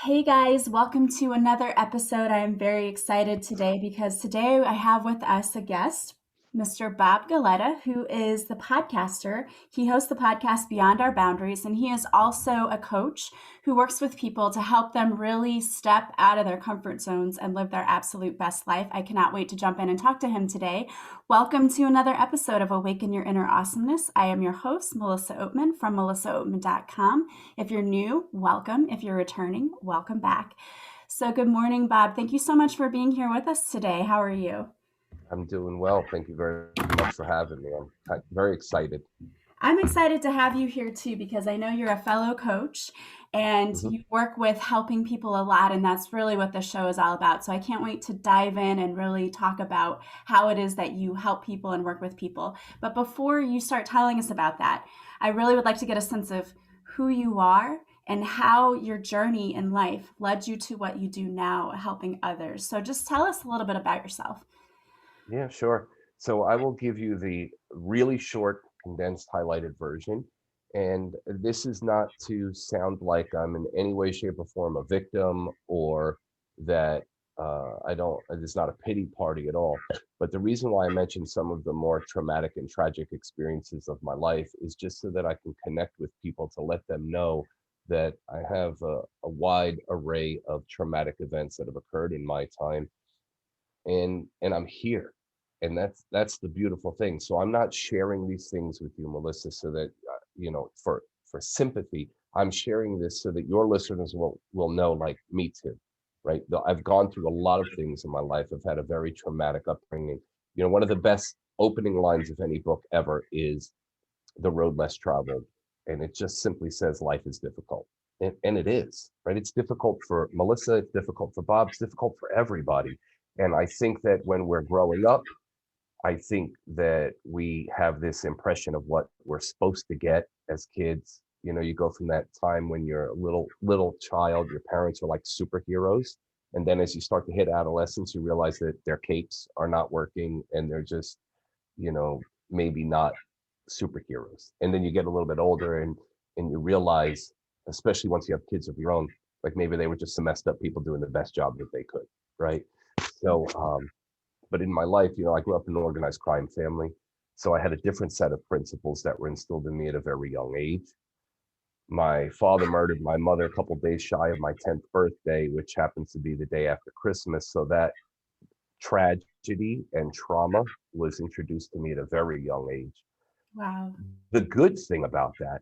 Hey guys, welcome to another episode. I am very excited today because today I have with us a guest, Mr. Bob Galletta, who is the podcaster. He hosts the podcast Beyond Our Boundaries, and he is also a coach who works with people to help them really step out of their comfort zones and live their absolute best life. I cannot wait to jump in and talk to him today. Welcome to another episode of Awaken Your Inner Awesomeness. I am your host, Melissa Oatman from melissaoatman.com. If you're new, welcome. If you're returning, welcome back. So, good morning, Bob. Thank you so much for being here with us today. How are you? I'm doing well. Thank you very much for having me. I'm very excited. I'm excited to have you here too because I know you're a fellow coach and Mhm. you work with helping people a lot, and that's really what the show is all about. So, I can't wait to dive in and really talk about how it is that you help people and work with people. But before you start telling us about that, I really would like to get a sense of who you are and how your journey in life led you to what you do now, helping others. So, just tell us a little bit about yourself. Yeah, sure. So I will give you the really short, condensed, highlighted version. And this is not to sound like I'm in any way, shape, or form a victim or that I don't, it's not a pity party at all. But the reason why I mentioned some of the more traumatic and tragic experiences of my life is just so that I can connect with people to let them know that I have a wide array of traumatic events that have occurred in my time and I'm here. And that's the beautiful thing. So I'm not sharing these things with you, Melissa, so that for sympathy. I'm sharing this so that your listeners will know, like me too, right? I've gone through a lot of things in my life. I've had a very traumatic upbringing. One of the best opening lines of any book ever is "The road less traveled," and it just simply says life is difficult, and it is, right? It's difficult for Melissa, it's difficult for Bob, it's difficult for everybody. And I think that when we're growing up, I think that we have this impression of what we're supposed to get as kids. You go from that time when you're a little child, your parents are like superheroes. And then as you start to hit adolescence, you realize that their capes are not working and they're just, maybe not superheroes. And then you get a little bit older and you realize, especially once you have kids of your own, like maybe they were just some messed up people doing the best job that they could, right? So but in my life, I grew up in an organized crime family. So I had a different set of principles that were instilled in me at a very young age. My father murdered my mother a couple days shy of my 10th birthday, which happens to be the day after Christmas. So that tragedy and trauma was introduced to me at a very young age. Wow. The good thing about that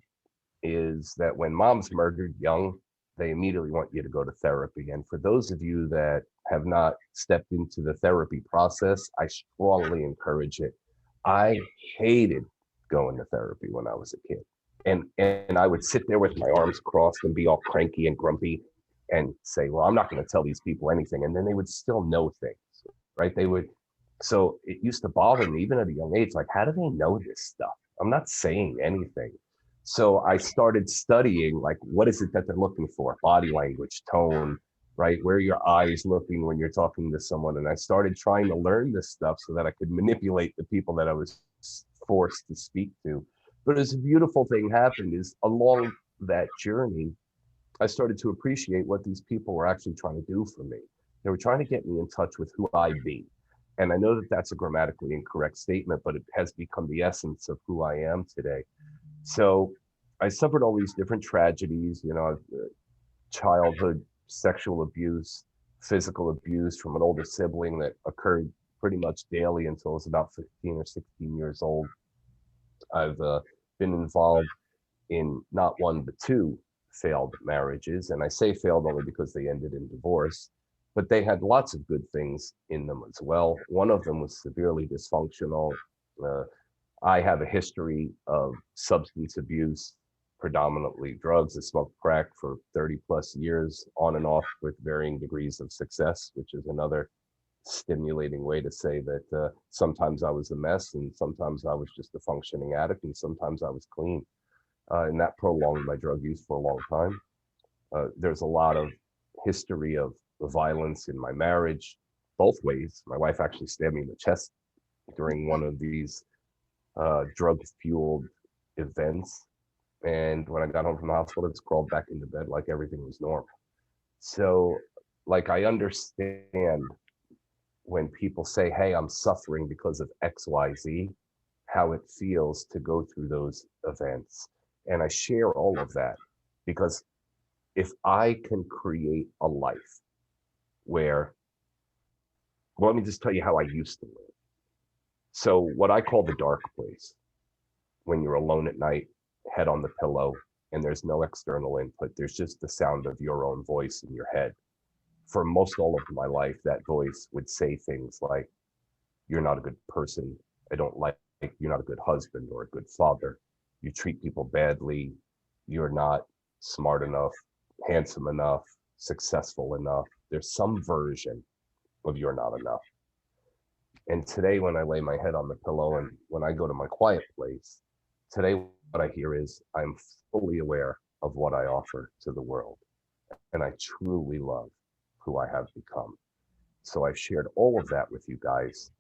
is that when mom's murdered young, they immediately want you to go to therapy. And for those of you that have not stepped into the therapy process, I strongly encourage it. I hated going to therapy when I was a kid. And I would sit there with my arms crossed and be all cranky and grumpy and say, well, I'm not going to tell these people anything. And then they would still know things, right? They would. So it used to bother me, even at a young age, like, how do they know this stuff? I'm not saying anything. So I started studying, like, what is it that they're looking for? Body language, tone, right? Where are your eyes looking when you're talking to someone? And I started trying to learn this stuff so that I could manipulate the people that I was forced to speak to. But as a beautiful thing happened is along that journey, I started to appreciate what these people were actually trying to do for me. They were trying to get me in touch with who I be. And I know that that's a grammatically incorrect statement, but it has become the essence of who I am today. So I suffered all these different tragedies, childhood sexual abuse, physical abuse from an older sibling that occurred pretty much daily until I was about 15 or 16 years old. I've been involved in not one, but two failed marriages. And I say failed only because they ended in divorce, but they had lots of good things in them as well. One of them was severely dysfunctional. Uh, I have a history of substance abuse, predominantly drugs. I smoked crack for 30 plus years on and off with varying degrees of success, which is another stimulating way to say that sometimes I was a mess and sometimes I was just a functioning addict and sometimes I was clean. And that prolonged my drug use for a long time. There's a lot of history of violence in my marriage, both ways. My wife actually stabbed me in the chest during one of these drug fueled events. And when I got home from the hospital, I just crawled back into bed like everything was normal. So, like, I understand when people say, hey, I'm suffering because of XYZ, how it feels to go through those events. And I share all of that because if I can create a life where, well, let me just tell you how I used to live. So, what I call the dark place, when you're alone at night, head on the pillow, and there's no external input, there's just the sound of your own voice in your head. For most all of my life, that voice would say things like, you're not a good person. I don't like, you're not a good husband or a good father. You treat people badly. You're not smart enough, handsome enough, successful enough. There's some version of you're not enough. And today, when I lay my head on the pillow and when I go to my quiet place, today what I hear is I'm fully aware of what I offer to the world. And I truly love who I have become. So I've shared all of that with you guys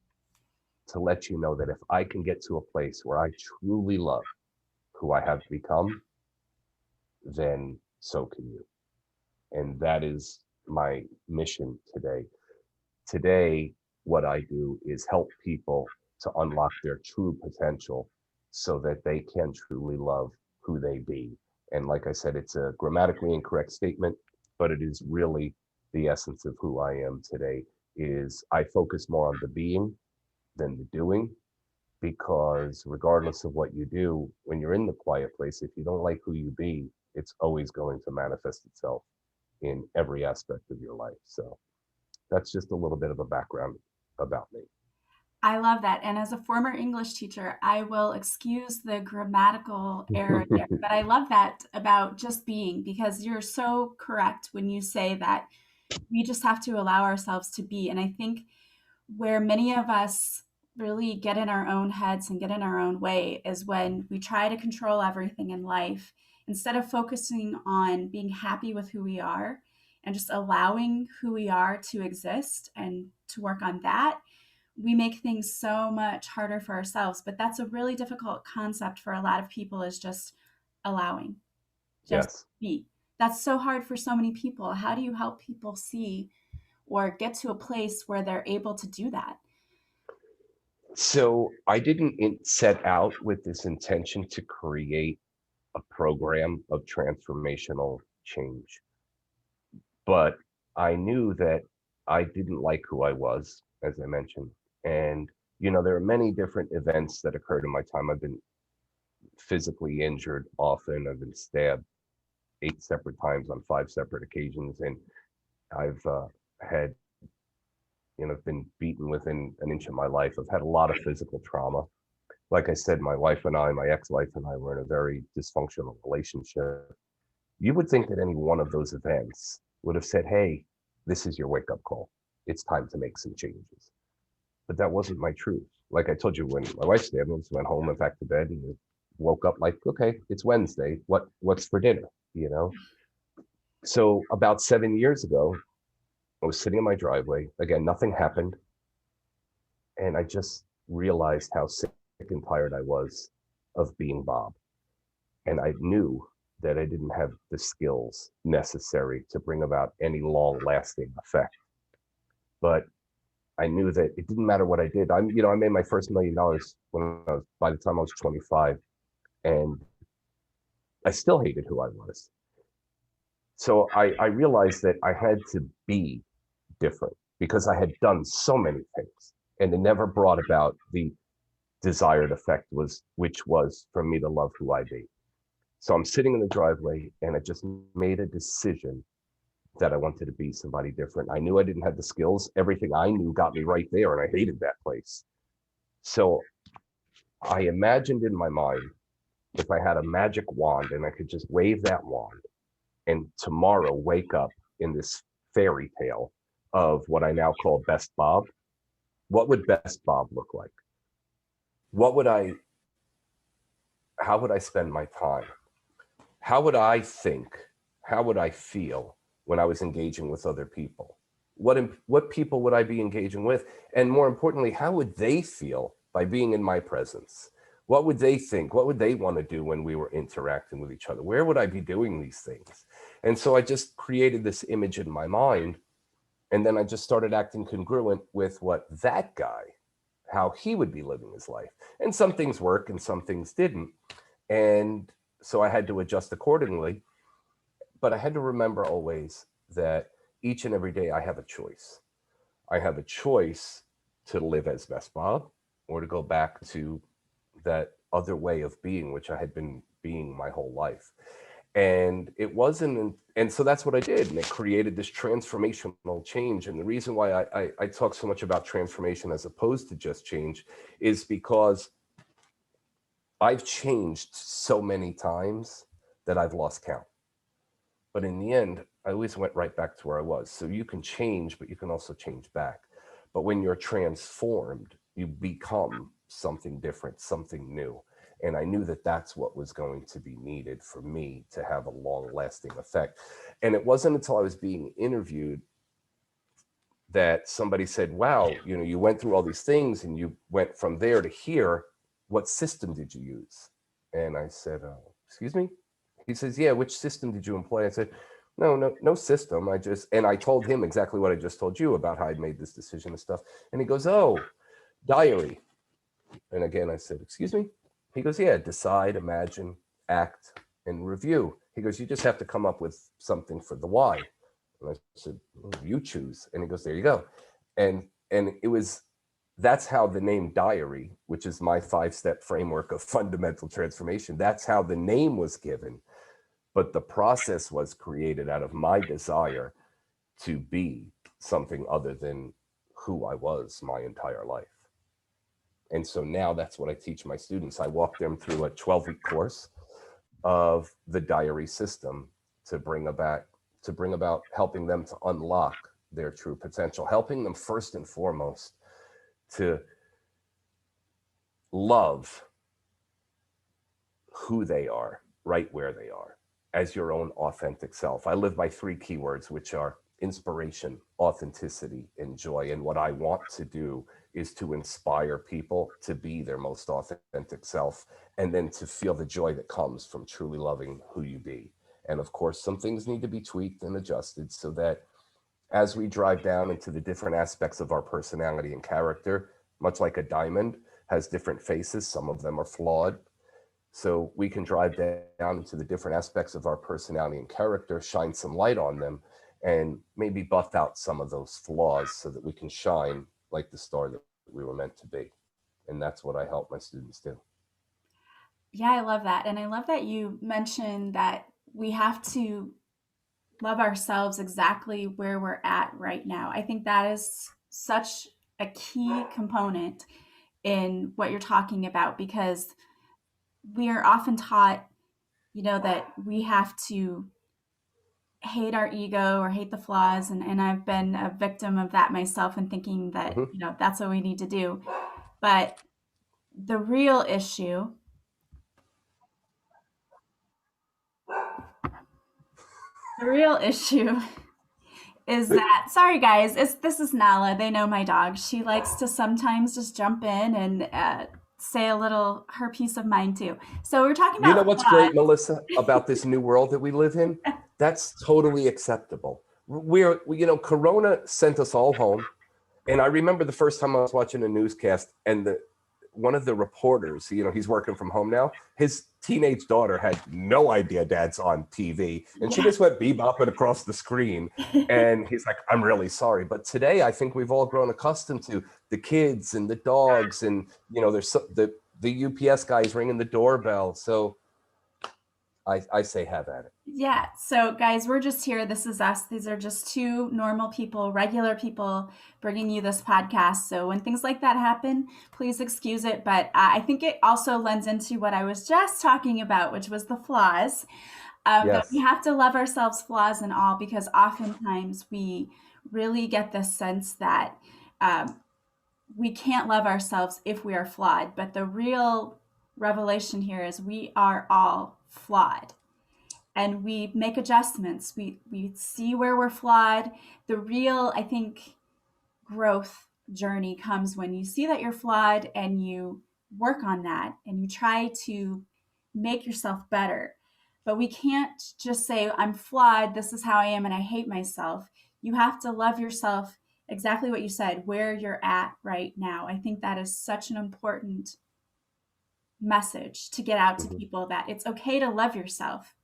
to let you know that if I can get to a place where I truly love who I have become, then so can you. And that is my mission today. Today, what I do is help people to unlock their true potential so that they can truly love who they be. And like I said, it's a grammatically incorrect statement, but it is really the essence of who I am today. Is I focus more on the being than the doing, because regardless of what you do, when you're in the quiet place, if you don't like who you be, it's always going to manifest itself in every aspect of your life. So that's just a little bit of a background about me. I love that. And as a former English teacher, I will excuse the grammatical error there. But I love that about just being, because you're so correct when you say that we just have to allow ourselves to be. And I think where many of us really get in our own heads and get in our own way is when we try to control everything in life instead of focusing on being happy with who we are and just allowing who we are to exist and to work on that. We make things so much harder for ourselves, but that's a really difficult concept for a lot of people, is just allowing, just Yes. be. That's so hard for so many people. How do you help people see or get to a place where they're able to do that? So I didn't set out with this intention to create a program of transformational change, but I knew that I didn't like who I was, as I mentioned. And, there are many different events that occurred in my time. I've been physically injured often. I've been stabbed 8 separate times on 5 separate occasions. And I've had, been beaten within an inch of my life. I've had a lot of physical trauma. Like I said, my wife and I, my ex-wife and I, were in a very dysfunctional relationship. You would think that any one of those events would have said, hey, this is your wake-up call. It's time to make some changes. But that wasn't my truth. Like I told you, when my wife stabbed me, I just went home and back to bed and woke up like, okay, it's Wednesday. What's for dinner? So about 7 years ago, I was sitting in my driveway. Again, nothing happened. And I just realized how sick and tired I was of being Bob. And I knew that I didn't have the skills necessary to bring about any long lasting effect. But I knew that it didn't matter what I did. I made my first $1 million by the time I was 25, and I still hated who I was. So I realized that I had to be different because I had done so many things, and it never brought about the desired effect, which was for me to love who I be. So I'm sitting in the driveway, and I just made a decision that I wanted to be somebody different. I knew I didn't have the skills. Everything I knew got me right there, and I hated that place. So I imagined in my mind, if I had a magic wand and I could just wave that wand and tomorrow wake up in this fairy tale of what I now call Best Bob, what would Best Bob look like? How would I spend my time? How would I think? How would I feel when I was engaging with other people? What people would I be engaging with? And more importantly, how would they feel by being in my presence? What would they think? What would they want to do when we were interacting with each other? Where would I be doing these things? And so I just created this image in my mind. And then I just started acting congruent with what that guy, how he would be living his life. And some things worked and some things didn't. And so I had to adjust accordingly. But I had to remember always that each and every day I have a choice. I have a choice to live as best Bob or to go back to that other way of being, which I had been being my whole life. And it wasn't, and so that's what I did. And it created this transformational change. And the reason why I talk so much about transformation as opposed to just change is because I've changed so many times that I've lost count. But in the end, I always went right back to where I was. So you can change, but you can also change back. But when you're transformed, you become something different, something new. And I knew that that's what was going to be needed for me to have a long lasting effect. And it wasn't until I was being interviewed that somebody said, wow, you know, you went through all these things and you went from there to here. What system did you use? And I said, excuse me? He says, yeah, which system did you employ? I said, no system. I told him exactly what I just told you about how I'd made this decision and stuff. And he goes, oh, diary. And again, I said, excuse me? He goes, yeah, decide, imagine, act, and review. He goes, you just have to come up with something for the why. And I said, well, you choose. And he goes, there you go. And that's how the name diary, which is my 5-step framework of fundamental transformation, that's how the name was given. But the process was created out of my desire to be something other than who I was my entire life. And so now that's what I teach my students. I walk them through a 12-week course of the diary system to bring about helping them to unlock their true potential, helping them first and foremost to love who they are right where they are as your own authentic self. I live by 3 keywords, which are inspiration, authenticity, and joy. And what I want to do is to inspire people to be their most authentic self, and then to feel the joy that comes from truly loving who you be. And of course, some things need to be tweaked and adjusted so that as we drive down into the different aspects of our personality and character, much like a diamond has different faces, some of them are flawed. So we can drive down into the different aspects of our personality and character, shine some light on them, and maybe buff out some of those flaws so that we can shine like the star that we were meant to be. And that's what I help my students do. Yeah, I love that. And I love that you mentioned that we have to love ourselves exactly where we're at right now. I think that is such a key component in what you're talking about, because we are often taught, that we have to hate our ego or hate the flaws. And I've been a victim of that myself, and thinking that, Mm-hmm. that's what we need to do. But the real issue the real issue is that, sorry guys, this is Nala. They know my dog. She likes to sometimes just jump in and say a little her piece of mind too. So we're talking You know about what's flaws. great, Melissa, about this new world that we live in? That's totally acceptable. Corona sent us all home. And I remember the first time I was watching a newscast, and one of the reporters, he's working from home now. His teenage daughter had no idea Dad's on TV, and she Yeah. just went bebopping across the screen. And he's like, "I'm really sorry," but today I think we've all grown accustomed to the kids and the dogs, and there's the UPS guys ringing the doorbell. So I say have at it. Yeah. So, guys, we're just here. This is us. These are just two normal people, regular people, bringing you this podcast. So, when things like that happen, please excuse it. But I think it also lends into what I was just talking about, which was the flaws. That we Yes. have to love ourselves, flaws and all, because oftentimes we really get this sense that we can't love ourselves if we are flawed. But the real revelation here is we are all flawed, and we make adjustments. We see where we're flawed. The real, I think, growth journey comes when you see that you're flawed and you work on that and you try to make yourself better. But we can't just say, I'm flawed, this is how I am, and I hate myself. You have to love yourself exactly what you said, where you're at right now. I think that is such an important message to get out to Mm-hmm. people, that it's okay to love yourself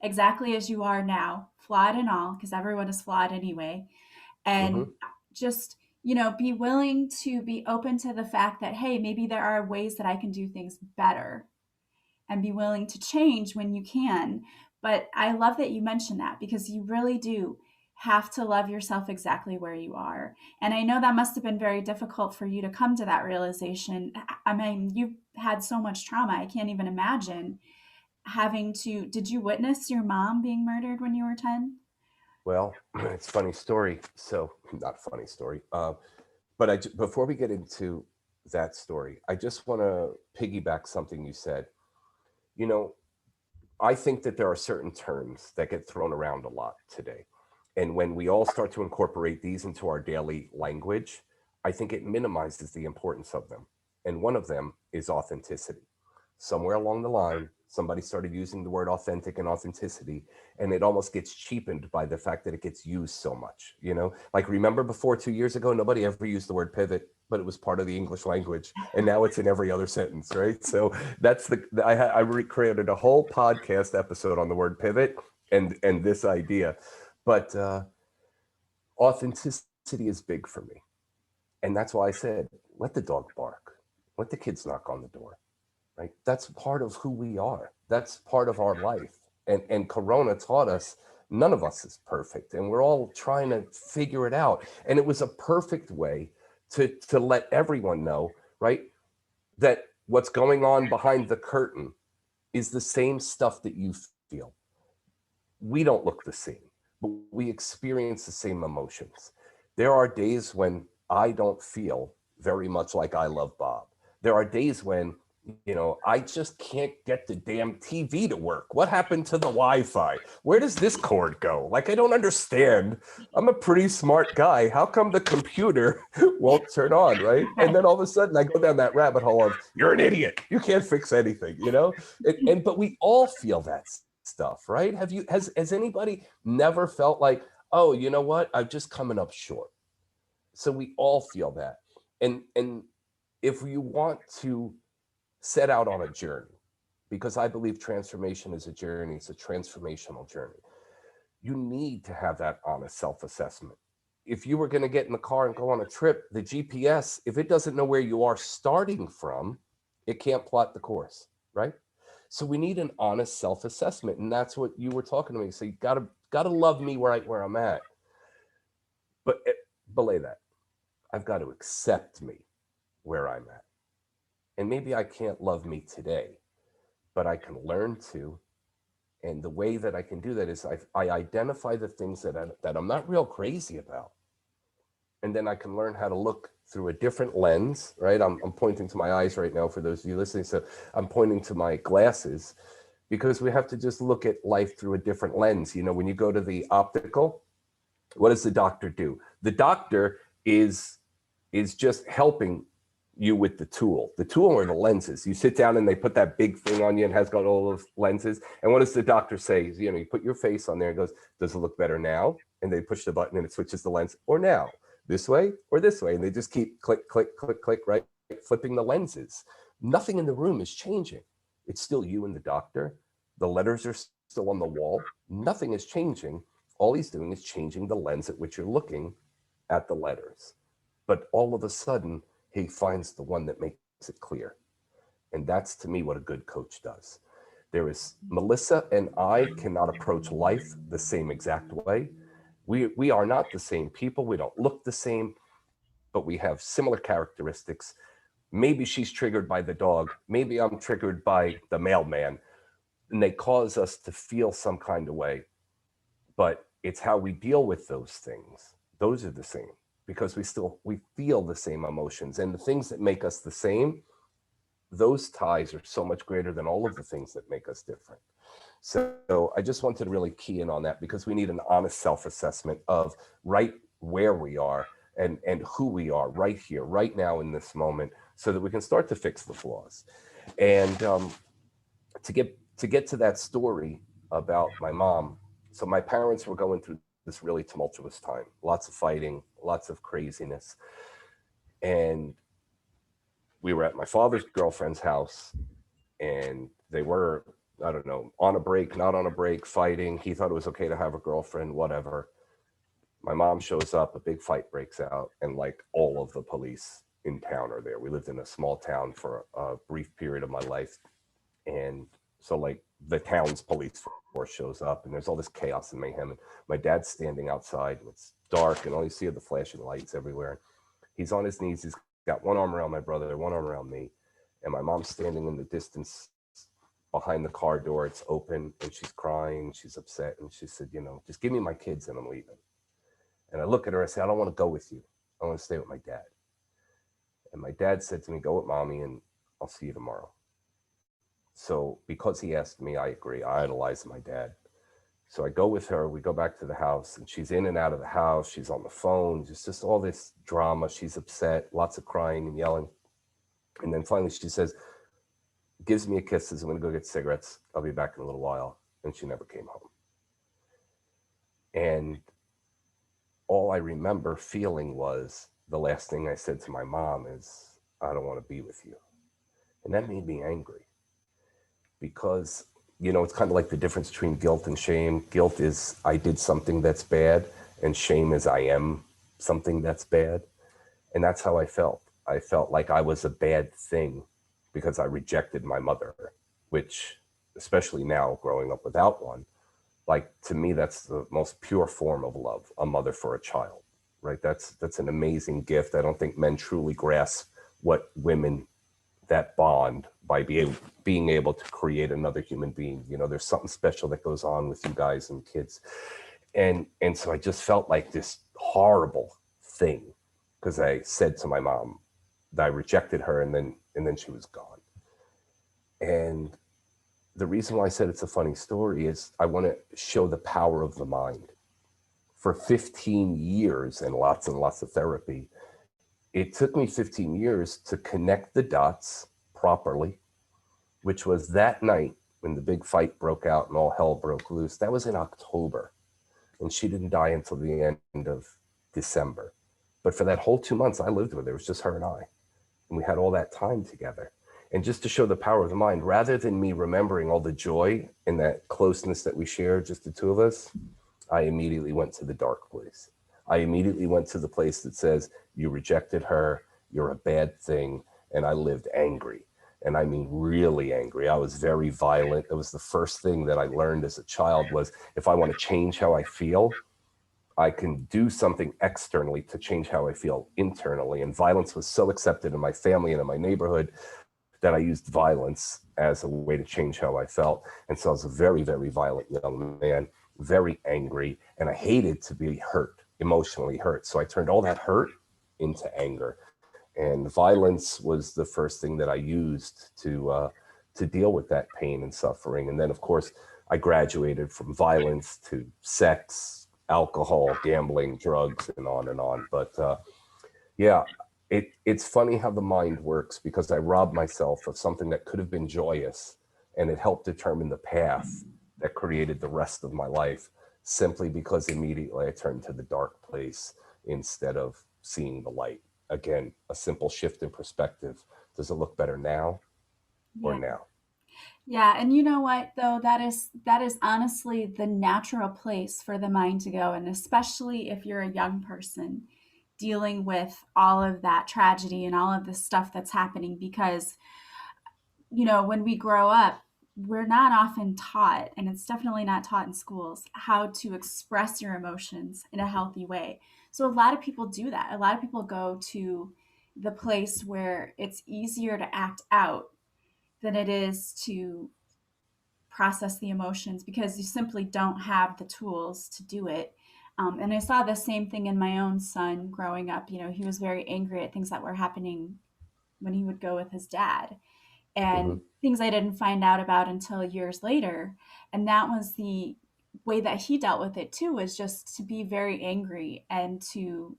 exactly as you are now, flawed and all, because everyone is flawed anyway. Mm-hmm. And just, be willing to be open to the fact that, hey, maybe there are ways that I can do things better, and be willing to change when you can. But I love that you mentioned that, because you really do have to love yourself exactly where you are. And I know that must have been very difficult for you to come to that realization. I mean, you've had so much trauma. I can't even imagine having to. Did you witness your mom being murdered when you were 10? Well, it's a funny story. So, not funny story. But before we get into that story, I just want to piggyback something you said. You know, I think that there are certain terms that get thrown around a lot today. And when we all start to incorporate these into our daily language, I think it minimizes the importance of them. And one of them is authenticity. Somewhere along the line, somebody started using the word authentic and authenticity, and it almost gets cheapened by the fact that it gets used so much. Like, remember before 2 years ago, nobody ever used the word pivot, but it was part of the English language, and now it's in every other sentence, right? So that's I recreated a whole podcast episode on the word pivot and this idea, but authenticity is big for me, and that's why I said, let the dog bark, let the kids knock on the door. Right? That's part of who we are. That's part of our life. And Corona taught us none of us is perfect, and we're all trying to figure it out. And it was a perfect way to let everyone know, right, that what's going on behind the curtain is the same stuff that you feel. We don't look the same, but we experience the same emotions. There are days when I don't feel very much like I love Bob. There are days when, I just can't get the damn TV to work. What happened to the Wi-Fi? Where does this cord go? Like, I don't understand. I'm a pretty smart guy. How come the computer won't turn on, right? And then all of a sudden I go down that rabbit hole of, you're an idiot. You can't fix anything. But we all feel that stuff, right? Has anybody never felt like, oh, you know what? I'm just coming up short. So we all feel that. And if you want to set out on a journey, because I believe transformation is a journey, it's a transformational journey, you need to have that honest self-assessment. If you were going to get in the car and go on a trip, the GPS, if it doesn't know where you are starting from, it can't plot the course, right? So we need an honest self-assessment, and that's what you were talking to me. So you gotta love me right where I'm at, but belay that, I've got to accept me where I'm at. And maybe I can't love me today, but I can learn to. And the way that I can do that is I identify the things that I'm not real crazy about. And then I can learn how to look through a different lens, right? I'm pointing to my eyes right now for those of you listening. So I'm pointing to my glasses, because we have to just look at life through a different lens. When you go to the optical, what does the doctor do? The doctor is just helping you with the tool. The tool are the lenses. You sit down and they put that big thing on you and has got all those lenses. And what does the doctor say? You put your face on there and goes, does it look better now? And they push the button and it switches the lens, or now, this way or this way. And they just keep click, click, click, click, right? Flipping the lenses. Nothing in the room is changing. It's still you and the doctor. The letters are still on the wall. Nothing is changing. All he's doing is changing the lens at which you're looking at the letters. But all of a sudden, he finds the one that makes it clear. And that's, to me, what a good coach does. Melissa and I cannot approach life the same exact way. We are not the same people. We don't look the same, but we have similar characteristics. Maybe she's triggered by the dog. Maybe I'm triggered by the mailman. And they cause us to feel some kind of way. But it's how we deal with those things. Those are the same, because we feel the same emotions, and the things that make us the same, those ties are so much greater than all of the things that make us different. So I just wanted to really key in on that, because we need an honest self-assessment of right where we are and who we are right here, right now in this moment, so that we can start to fix the flaws. And to get to that story, about my mom. So my parents were going through this really tumultuous time, lots of fighting, lots of craziness. And we were at my father's girlfriend's house, and they were, I don't know, on a break, not on a break, fighting. He thought it was okay to have a girlfriend, whatever. My mom shows up, a big fight breaks out, and like all of the police in town are there. We lived in a small town for a brief period of my life. And so, like, the town's police force shows up, and there's all this chaos and mayhem. And my dad's standing outside, and it's dark, and all you see are the flashing lights everywhere. He's on his knees. He's got one arm around my brother, one arm around me. And my mom's standing in the distance behind the car door. It's open, and she's crying. She's upset. And she said, you know, just give me my kids and I'm leaving. And I look at her, I say, I don't want to go with you. I want to stay with my dad. And my dad said to me, go with mommy and I'll see you tomorrow. So because he asked me, I agree. I idolize my dad. So I go with her, we go back to the house, and she's in and out of the house. She's on the phone, just all this drama. She's upset, lots of crying and yelling. And then finally she says, gives me a kiss, says, I'm going to go get cigarettes. I'll be back in a little while. And she never came home. And all I remember feeling was the last thing I said to my mom is, I don't want to be with you. And that made me angry because, you know, it's kind of like the difference between guilt and shame. Guilt is I did something that's bad, and shame is I am something that's bad. And that's how I felt. I felt like I was a bad thing because I rejected my mother, which, especially now growing up without one, like to me, that's the most pure form of love, a mother for a child, right? That's an amazing gift. I don't think men truly grasp what women, that bond by being able to create another human being. You know, there's something special that goes on with you guys and kids. And so I just felt like this horrible thing because I said to my mom that I rejected her, and then she was gone. And the reason why I said it's a funny story is I want to show the power of the mind. For 15 years and lots of therapy, it took me 15 years to connect the dots properly, which was that night when the big fight broke out and all hell broke loose. That was in October, and she didn't die until the end of December. But for that whole 2 months I lived with her, it was just her and I. And we had all that time together. And just to show the power of the mind, rather than me remembering all the joy and that closeness that we shared, just the two of us, I immediately went to the dark place. I immediately went to the place that says, you rejected her, you're a bad thing, and I lived angry. And I mean really angry. I was very violent. It was the first thing that I learned as a child was if I want to change how I feel, I can do something externally to change how I feel internally. And violence was so accepted in my family and in my neighborhood that I used violence as a way to change how I felt. And so I was a very, very violent young man, very angry, and I hated to be hurt, emotionally hurt. So I turned all that hurt into anger. And violence was the first thing that I used to deal with that pain and suffering. And then, of course, I graduated from violence to sex, alcohol, gambling, drugs, and on and on. But yeah, it's funny how the mind works because I robbed myself of something that could have been joyous, and it helped determine the path that created the rest of my life simply because immediately I turned to the dark place instead of seeing the light. Again, a simple shift in perspective. Does it look better now or Yeah. now? Yeah, and you know what though, that is honestly the natural place for the mind to go, and especially if you're a young person dealing with all of that tragedy and all of the stuff that's happening because when we grow up, we're not often taught, and it's definitely not taught in schools, how to express your emotions in a healthy way. So a lot of people do that. A lot of people go to the place where it's easier to act out than it is to process the emotions because you simply don't have the tools to do it. And I saw the same thing in my own son growing up. He was very angry at things that were happening when he would go with his dad Hmm. and things I didn't find out about until years later. And that was the way that he dealt with it too, was just to be very angry and to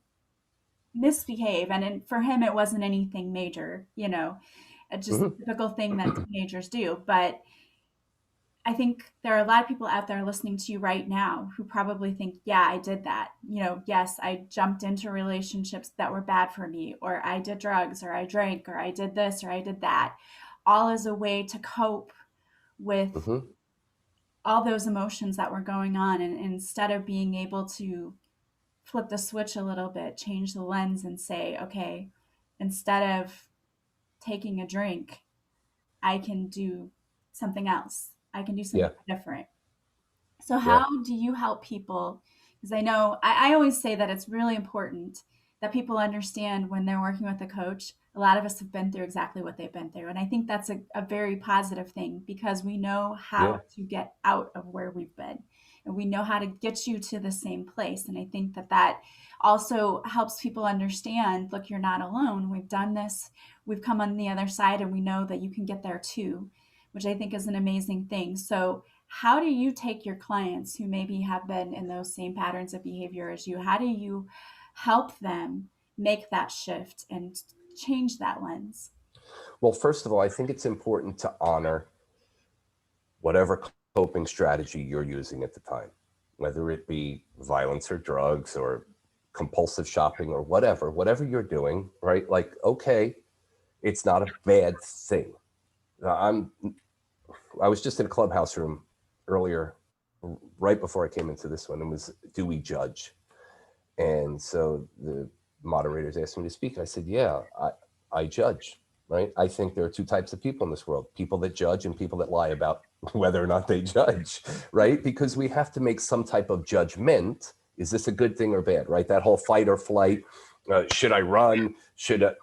misbehave. For him, it wasn't anything major, just Hmm. a typical thing that teenagers do. But I think there are a lot of people out there listening to you right now who probably think, yeah, I did that. Yes, I jumped into relationships that were bad for me, or I did drugs, or I drank, or I did this, or I did that, all as a way to cope with Hmm. all those emotions that were going on. And instead of being able to flip the switch a little bit, change the lens and say, okay, instead of taking a drink, I can do something else. I can do Yeah, something different. So, yeah, how do you help people? Because I know I always say that it's really important that people understand when they're working with a coach. A lot of us have been through exactly what they've been through. And I think that's a very positive thing because we know how yeah. to get out of where we've been and we know how to get you to the same place. And I think that that also helps people understand look, you're not alone. We've done this, we've come on the other side, and we know that you can get there too, which I think is an amazing thing. So, how do you take your clients who maybe have been in those same patterns of behavior as you? How do you help them make that shift and change that lens? Well, first of all, I think it's important to honor whatever coping strategy you're using at the time, whether it be violence or drugs or compulsive shopping or whatever you're doing, right? Like, okay, it's not a bad thing. I'm I was just in a clubhouse room earlier, right before I came into this one, and was, do we judge? And so the moderators asked me to speak. I said, yeah, I judge, right? I think there are two types of people in this world, people that judge and people that lie about whether or not they judge, right? Because we have to make some type of judgment. Is this a good thing or bad, right? That whole fight or flight. Should I run? Should I,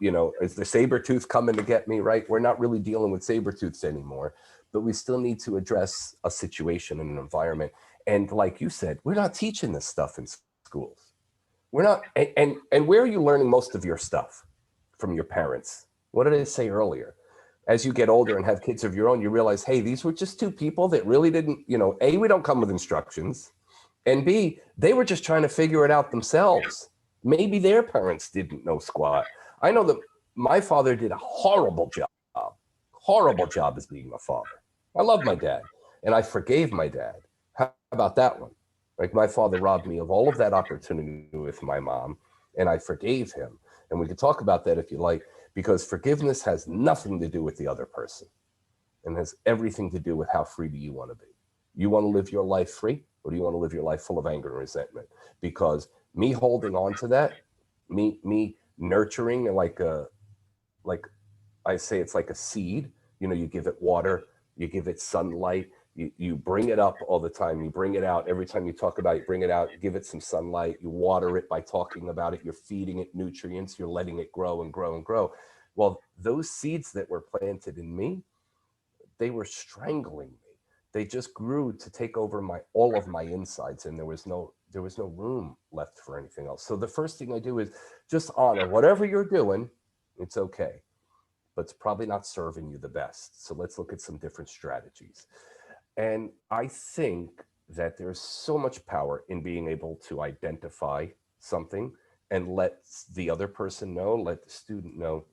is the saber tooth coming to get me, right? We're not really dealing with saber tooths anymore, but we still need to address a situation and an environment. And like you said, we're not teaching this stuff in schools. We're not, and where are you learning most of your stuff? From your parents. What did I say earlier? As you get older and have kids of your own, you realize, hey, these were just two people that really didn't, A, we don't come with instructions, and B, they were just trying to figure it out themselves. Maybe their parents didn't know squat. I know that my father did a horrible job as being a father. I love my dad, and I forgave my dad. How about that one? Like, my father robbed me of all of that opportunity with my mom, and I forgave him. And we could talk about that if you like, because forgiveness has nothing to do with the other person and has everything to do with how free do you want to be. You want to live your life free, or do you want to live your life full of anger and resentment? Because me holding on to that, me nurturing, like I say, it's like a seed. You give it water, you give it sunlight, you bring it up all the time, you bring it out every time you talk about it, bring it out, give it some sunlight, you water it by talking about it, you're feeding it nutrients, you're letting it grow and grow and grow. Well, those seeds that were planted in me, they were strangling me. They just grew to take over all of my insides, and there was no room left for anything else. So the first thing I do is just honor whatever you're doing. It's okay, but it's probably not serving you the best. So let's look at some different strategies. And I think that there's so much power in being able to identify something and let the other person know, let the student know.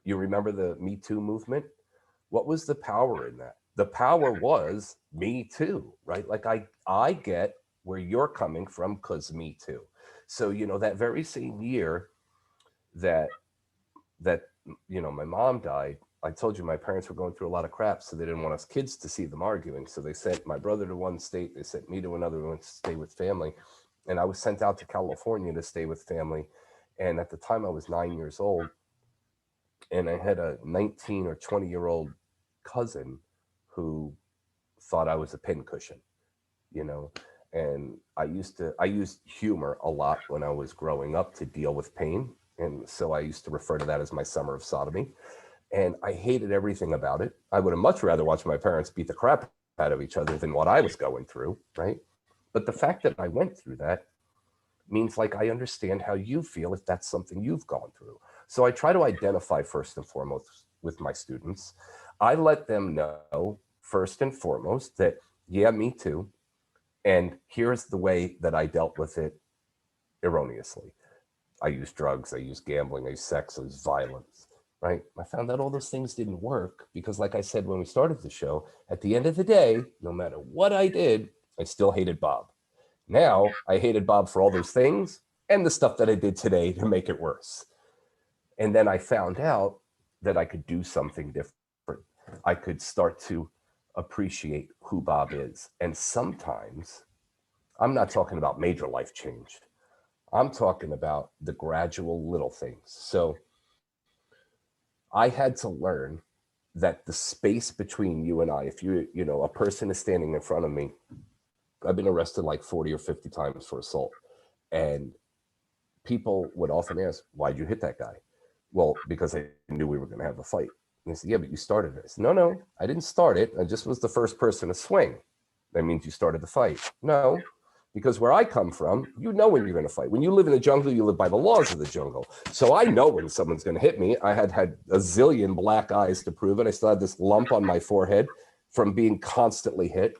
You remember the Me Too movement? What was the power in that? The power was me too, right? Like, I get where you're coming from because me too. So, that very same year that my mom died, I told you my parents were going through a lot of crap, so they didn't want us kids to see them arguing. So they sent my brother to one state, they sent me to another one to stay with family. And I was sent out to California to stay with family. And at the time I was 9 years old, and I had a 19 or 20-year-old cousin who thought I was a pincushion, you know. And I used humor a lot when I was growing up to deal with pain. And so I used to refer to that as my summer of sodomy. And I hated everything about it. I would have much rather watched my parents beat the crap out of each other than what I was going through, right? But the fact that I went through that means, like, I understand how you feel if that's something you've gone through. So I try to identify first and foremost with my students. I let them know first and foremost that, yeah, me too. And here's the way that I dealt with it erroneously. I used drugs, I used gambling, I used sex, I used violence, right? I found out all those things didn't work because, like I said when we started the show, at the end of the day, no matter what I did, I still hated Bob. Now I hated Bob for all those things and the stuff that I did today to make it worse. And then I found out that I could do something different. I could start to appreciate who Bob is. And sometimes I'm not talking about major life change. I'm talking about the gradual little things. So I had to learn that the space between you and I, if a person is standing in front of me, I've been arrested like 40 or 50 times for assault. And people would often ask, why'd you hit that guy? Well, because I knew we were going to have a fight. And they said, yeah, but you started it. I said, no, I didn't start it. I just was the first person to swing. That means you started the fight. No, because where I come from, you know when you're going to fight. When you live in the jungle, you live by the laws of the jungle. So I know when someone's going to hit me. I had a zillion black eyes to prove it. I still had this lump on my forehead from being constantly hit.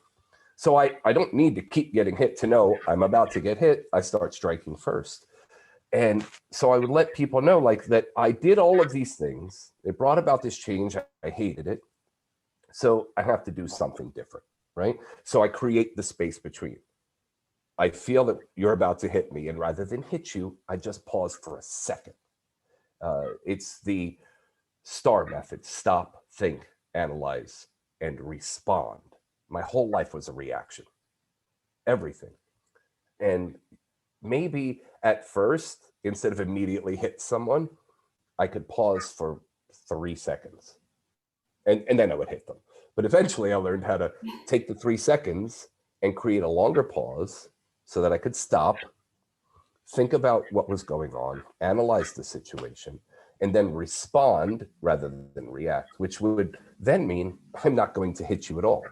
So I don't need to keep getting hit to know I'm about to get hit. I start striking first. And so I would let people know like that I did all of these things. It brought about this change. I hated it. So I have to do something different, right? So I create the space between. I feel that you're about to hit me, and rather than hit you, I just pause for a second. It's the STAR method: stop, think, analyze, and respond. My whole life was a reaction, everything. And maybe at first, instead of immediately hit someone, I could pause for 3 seconds and then I would hit them. But eventually I learned how to take the 3 seconds and create a longer pause so that I could stop, think about what was going on, analyze the situation, and then respond rather than react, which would then mean I'm not going to hit you at all.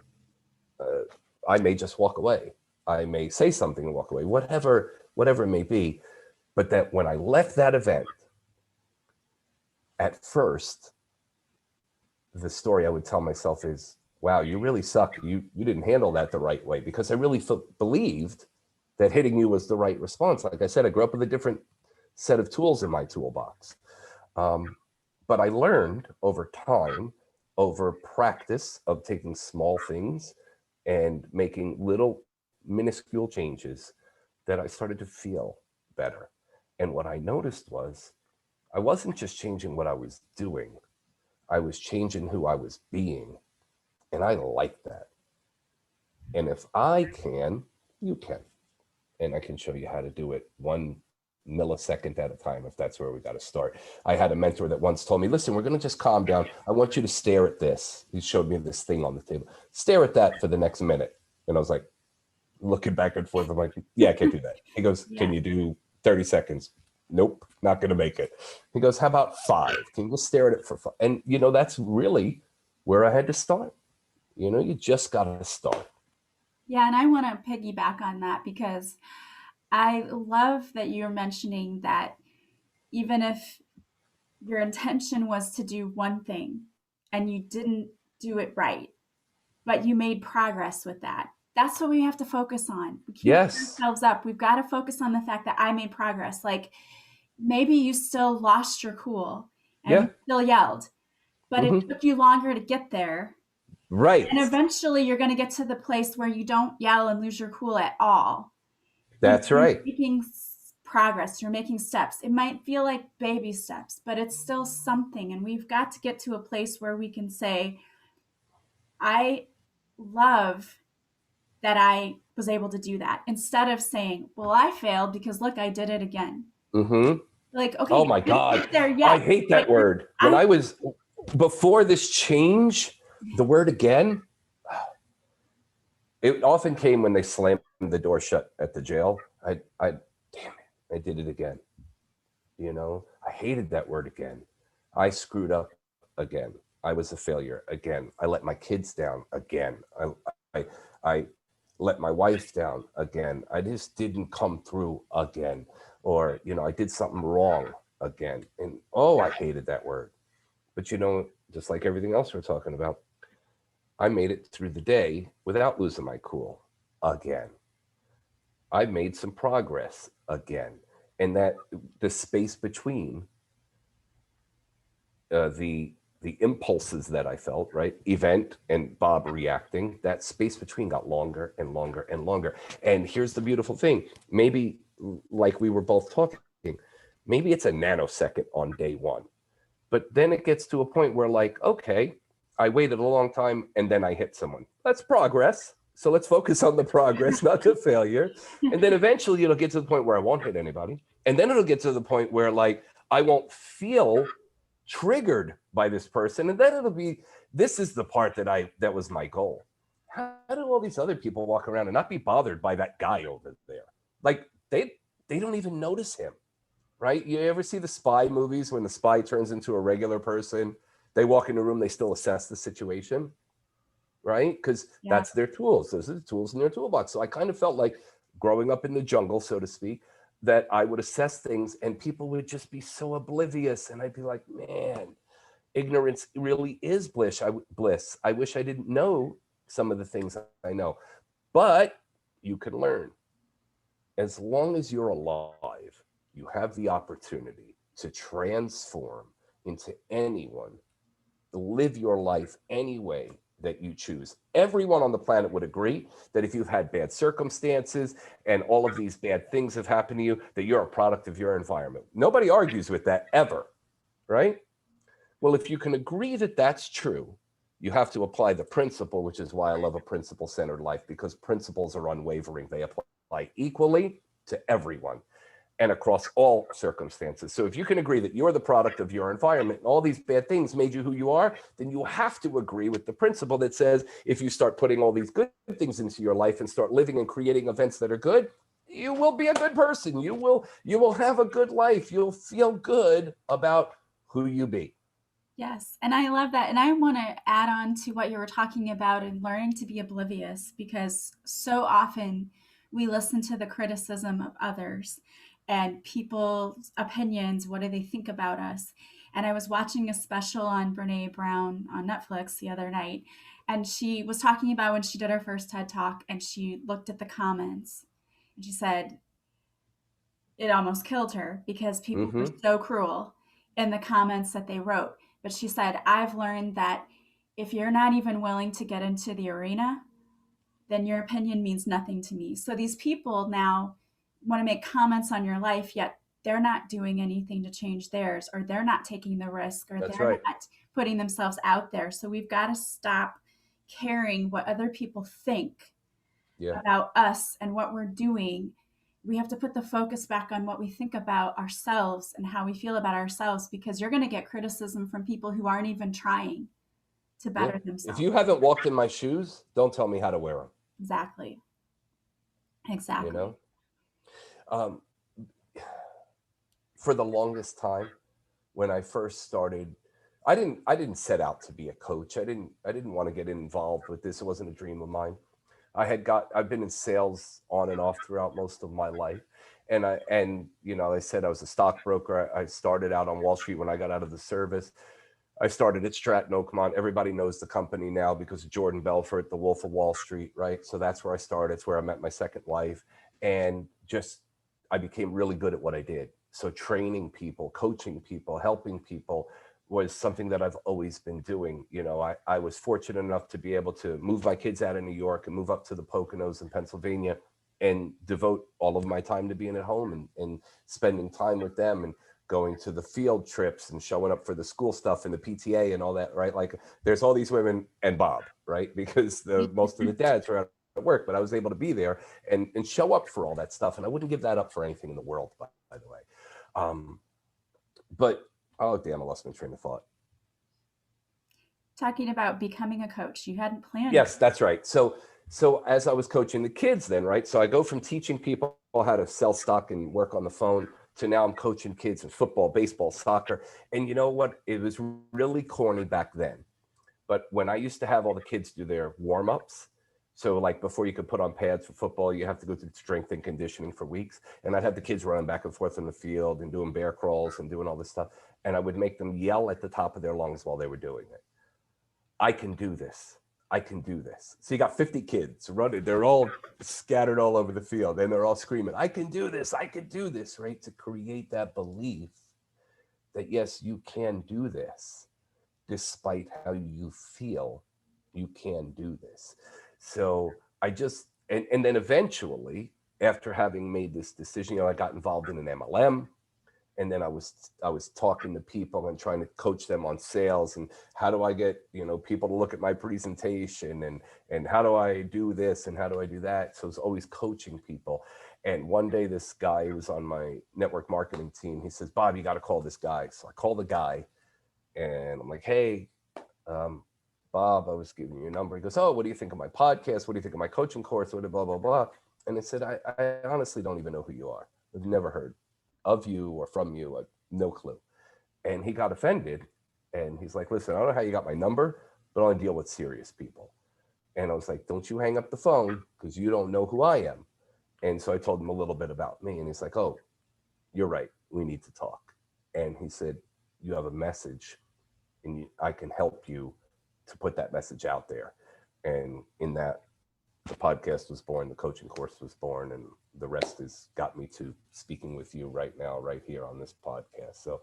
I may just walk away. I may say something and walk away, whatever it may be. But that when I left that event, at first, the story I would tell myself is, wow, you really suck. You didn't handle that the right way, because I really believed that hitting you was the right response. Like I said, I grew up with a different set of tools in my toolbox. But I learned over time, over practice of taking small things and making little minuscule changes, that I started to feel better. And what I noticed was I wasn't just changing what I was doing, I was changing who I was being. And I like that. And if I can, you can. And I can show you how to do it 1 millisecond at a time, if that's where we got to start. I had a mentor that once told me, listen, we're going to just calm down. I want you to stare at this. He showed me this thing on the table. Stare at that for the next minute. And I was like, looking back and forth. I'm like, yeah, I can't do that. He goes, yeah. Can you do 30 seconds? Nope, not going to make it. He goes, how about 5? Can you just stare at it for 5? And, that's really where I had to start. You just got to start. Yeah, and I want to piggyback on that, because I love that you're mentioning that even if your intention was to do one thing and you didn't do it right, but you made progress with that. That's what we have to focus on. We keep ourselves up. We've got to focus on the fact that I made progress. Like, maybe you still lost your cool and you still yelled, but it took you longer to get there. Right. And eventually you're going to get to the place where you don't yell and lose your cool at all. That's right. You're making progress. You're making steps. It might feel like baby steps, but it's still something. And we've got to get to a place where we can say, I love that I was able to do that, instead of saying, well, I failed because look, I did it again. Like, okay. Oh my God. I hate that word. When I was, before this change, the word again, it often came when they slammed the door shut at the jail. Damn it, I did it again. I hated that word again. I screwed up again. I was a failure again. I let my kids down again. I let my wife down again. I just didn't come through again. Or, I did something wrong again. And I hated that word. But just like everything else we're talking about, I made it through the day without losing my cool again. I made some progress again. And that the space between, the impulses that I felt, right? Event and Bob reacting, that space between got longer and longer and longer. And here's the beautiful thing. Maybe like we were both talking, maybe it's a nanosecond on day one. But then it gets to a point where like, okay, I waited a long time and then I hit someone. That's progress. So let's focus on the progress, not the failure. And then eventually it'll get to the point where I won't hit anybody. And then it'll get to the point where like I won't feel triggered by this person. And then it'll be, this is the part that was my goal. How do all these other people walk around and not be bothered by that guy over there? Like they don't even notice him, right? You ever see the spy movies when the spy turns into a regular person? They walk in the room, they still assess the situation, right? Because that's their tools. Those are the tools in their toolbox. So I kind of felt like growing up in the jungle, so to speak, that I would assess things and people would just be so oblivious. And I'd be like, man, ignorance really is bliss. I wish I didn't know some of the things I know. But you can learn. As long as you're alive, you have the opportunity to transform into anyone, live your life any way that you choose. Everyone on the planet would agree that if you've had bad circumstances and all of these bad things have happened to you, that you're a product of your environment. Nobody argues with that ever, right? Well, if you can agree that that's true, you have to apply the principle, which is why I love a principle-centered life, because principles are unwavering. They apply equally to everyone and across all circumstances. So if you can agree that you're the product of your environment and all these bad things made you who you are, then you have to agree with the principle that says if you start putting all these good things into your life and start living and creating events that are good, you will be a good person. You will have a good life. You'll feel good about who you be. Yes, and I love that. And I want to add on to what you were talking about and learning to be oblivious, because so often we listen to the criticism of others and people's opinions. What do they think about us? And I was watching a special on Brene Brown on Netflix the other night, and she was talking about when she did her first TED Talk and she looked at the comments and she said it almost killed her because people were so cruel in the comments that they wrote. But she said, I've learned that if you're not even willing to get into the arena, then your opinion means nothing to me. So these people now want to make comments on your life, yet they're not doing anything to change theirs, or they're not taking the risk, or That's they're right. not putting themselves out there. So we've got to stop caring what other people think about us and what we're doing. We have to put the focus back on what we think about ourselves and how we feel about ourselves, because you're going to get criticism from people who aren't even trying to better themselves. If you haven't walked in my shoes, don't tell me how to wear them. Exactly. You know, for the longest time, when I first started, I didn't set out to be a coach. I didn't want to get involved with this. It wasn't a dream of mine. I've been in sales on and off throughout most of my life. And I said I was a stockbroker. I started out on Wall Street when I got out of the service. I started at Stratton Oakmont. Everybody knows the company now because of Jordan Belfort, the Wolf of Wall Street, right? So that's where I started. It's where I met my second wife. And I became really good at what I did. So training people, coaching people, helping people was something that I've always been doing. I was fortunate enough to be able to move my kids out of New York and move up to the Poconos in Pennsylvania and devote all of my time to being at home and spending time with them and going to the field trips and showing up for the school stuff and the PTA and all that, right? Like there's all these women and Bob, right? Because most of the dads are out at work, but I was able to be there and show up for all that stuff. And I wouldn't give that up for anything in the world, by the way. But oh, damn, I lost my train of thought. Talking about becoming a coach. You hadn't planned. Yes, that's right. So as I was coaching the kids then, right? So I go from teaching people how to sell stock and work on the phone to now I'm coaching kids in football, baseball, soccer. And you know what? It was really corny back then. But when I used to have all the kids do their warm-ups, so like before you could put on pads for football, you have to go through strength and conditioning for weeks. And I'd have the kids running back and forth in the field and doing bear crawls and doing all this stuff. And I would make them yell at the top of their lungs while they were doing it. I can do this. I can do this. So you got 50 kids running. They're all scattered all over the field and they're all screaming, I can do this. I can do this, right? To create that belief that yes, you can do this despite how you feel. You can do this. So I just, and then eventually, after having made this decision, I got involved in an MLM, and then I was talking to people and trying to coach them on sales, and how do I get people to look at my presentation, and how do I do this and how do I do that. So I was always coaching people. And one day this guy who was on my network marketing team, he says, Bob, you got to call this guy. So I call the guy, and I'm like, hey, um, Bob, I was giving you your number. He goes, oh, what do you think of my podcast? What do you think of my coaching course? What blah blah blah. And I said, I honestly don't even know who you are. I've never heard of you or from you. No clue. And he got offended, and he's like, listen, I don't know how you got my number, but I only deal with serious people. And I was like, don't you hang up the phone, because you don't know who I am. And so I told him a little bit about me, and he's like, oh, you're right. We need to talk. And he said, you have a message, and I can help you to put that message out there. And in that, the podcast was born, the coaching course was born, and the rest has got me to speaking with you right now, right here on this podcast. So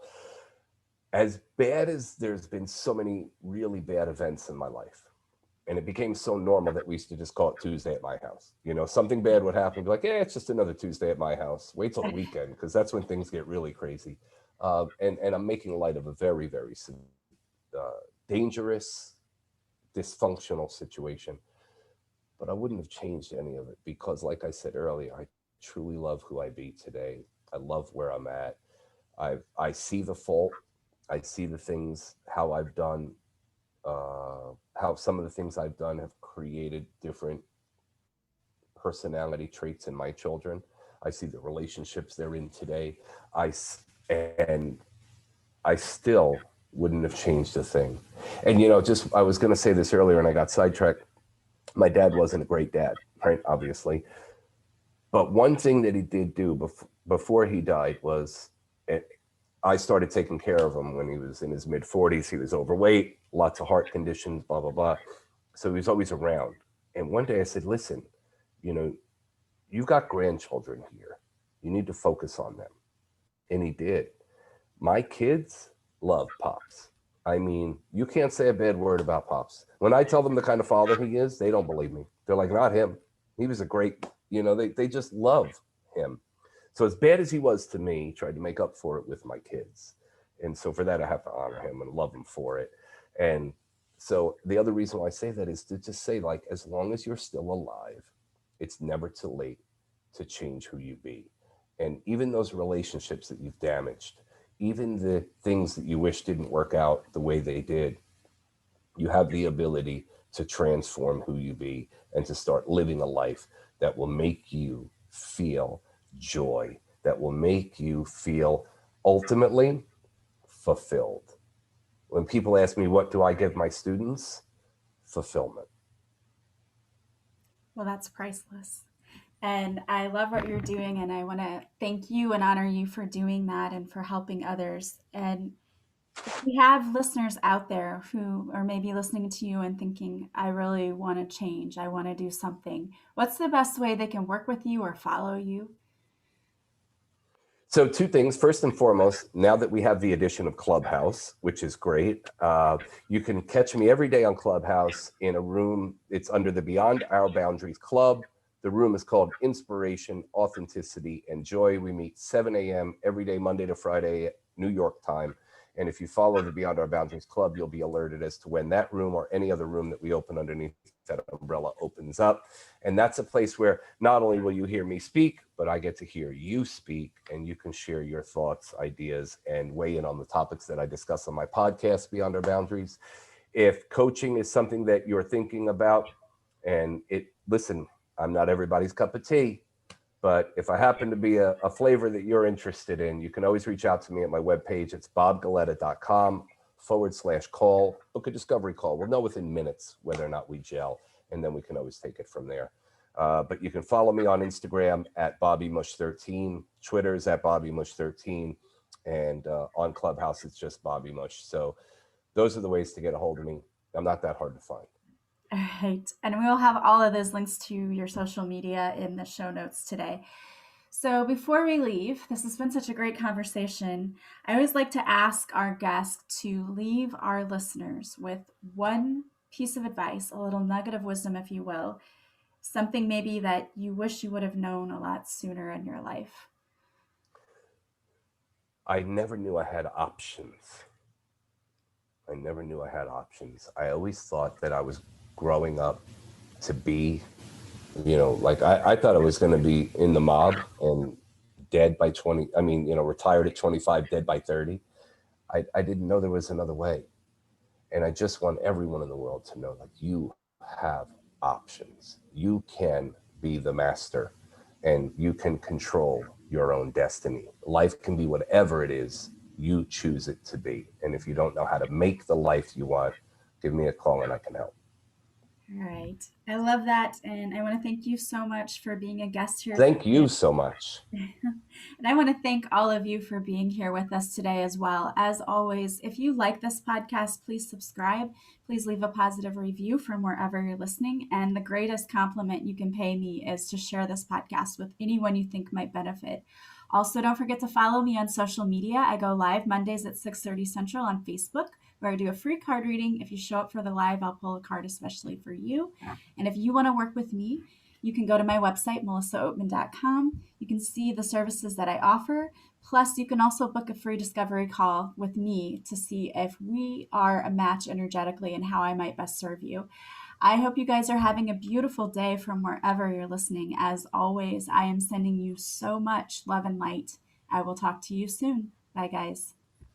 as bad as there's been so many really bad events in my life, and it became so normal that we used to just call it Tuesday at my house. Something bad would happen, be like, yeah, it's just another Tuesday at my house. Wait till the weekend, because that's when things get really crazy. And I'm making light of a very, very dangerous, dysfunctional situation. But I wouldn't have changed any of it, because, like I said earlier, I truly love who I be today. I love where I'm at. I see the fault. I see the things, how I've done, how some of the things I've done have created different personality traits in my children. I see the relationships they're in today. And I still wouldn't have changed a thing. And just I was going to say this earlier, and I got sidetracked. My dad wasn't a great dad, right? Obviously. But one thing that he did do before he died was, I started taking care of him when he was in his mid 40s. He was overweight, lots of heart conditions, blah, blah, blah. So he was always around. And one day I said, listen, you've got grandchildren here. You need to focus on them. And he did. My kids love Pops. I mean, you can't say a bad word about Pops. When I tell them the kind of father he is, they don't believe me. They're like, not him. He was a great, they just love him. So as bad as he was to me, he tried to make up for it with my kids. And so for that, I have to honor him and love him for it. And so the other reason why I say that is to just say, like, as long as you're still alive, it's never too late to change who you be. And even those relationships that you've damaged, even the things that you wish didn't work out the way they did, you have the ability to transform who you be and to start living a life that will make you feel joy, that will make you feel ultimately fulfilled. When people ask me, what do I give my students? Fulfillment. Well, that's priceless. And I love what you're doing. And I want to thank you and honor you for doing that and for helping others. And if we have listeners out there who are maybe listening to you and thinking, I really want to change, I want to do something, what's the best way they can work with you or follow you? So two things. First and foremost, now that we have the addition of Clubhouse, which is great, you can catch me every day on Clubhouse in a room. It's under the Beyond Our Boundaries Club. The room is called Inspiration, Authenticity, and Joy. We meet 7 a.m. every day, Monday to Friday, New York time. And if you follow the Beyond Our Boundaries Club, you'll be alerted as to when that room or any other room that we open underneath that umbrella opens up. And that's a place where not only will you hear me speak, but I get to hear you speak, and you can share your thoughts, ideas, and weigh in on the topics that I discuss on my podcast, Beyond Our Boundaries. If coaching is something that you're thinking about, and listen, I'm not everybody's cup of tea, but if I happen to be a flavor that you're interested in, you can always reach out to me at my webpage. It's bobgalletta.com/call. Book a discovery call. We'll know within minutes whether or not we gel, and then we can always take it from there. But you can follow me on Instagram at BobbyMush13. Twitter's at BobbyMush13. And on Clubhouse, it's just Bobby Mush. So those are the ways to get a hold of me. I'm not that hard to find. All right. And we will have all of those links to your social media in the show notes today. So before we leave, this has been such a great conversation. I always like to ask our guests to leave our listeners with one piece of advice, a little nugget of wisdom, if you will, something maybe that you wish you would have known a lot sooner in your life. I never knew I had options. I never knew I had options. I always thought that I was growing up to be, like I thought I was going to be in the mob and dead by 20. I mean, retired at 25, dead by 30. I didn't know there was another way. And I just want everyone in the world to know, like, you have options. You can be the master and you can control your own destiny. Life can be whatever it is you choose it to be. And if you don't know how to make the life you want, give me a call and I can help. All right. I love that. And I want to thank you so much for being a guest here Thank today. you so much. And I want to thank all of you for being here with us today as well. As always, if you like this podcast, please subscribe. Please leave a positive review from wherever you're listening. And the greatest compliment you can pay me is to share this podcast with anyone you think might benefit. Also, don't forget to follow me on social media. I go live Mondays at 6:30 Central on Facebook, where I do a free card reading. If you show up for the live, I'll pull a card especially for you. And if you want to work with me, you can go to my website, melissaoatman.com. You can see the services that I offer. Plus, you can also book a free discovery call with me to see if we are a match energetically and how I might best serve you. I hope you guys are having a beautiful day from wherever you're listening. As always, I am sending you so much love and light. I will talk to you soon. Bye, guys.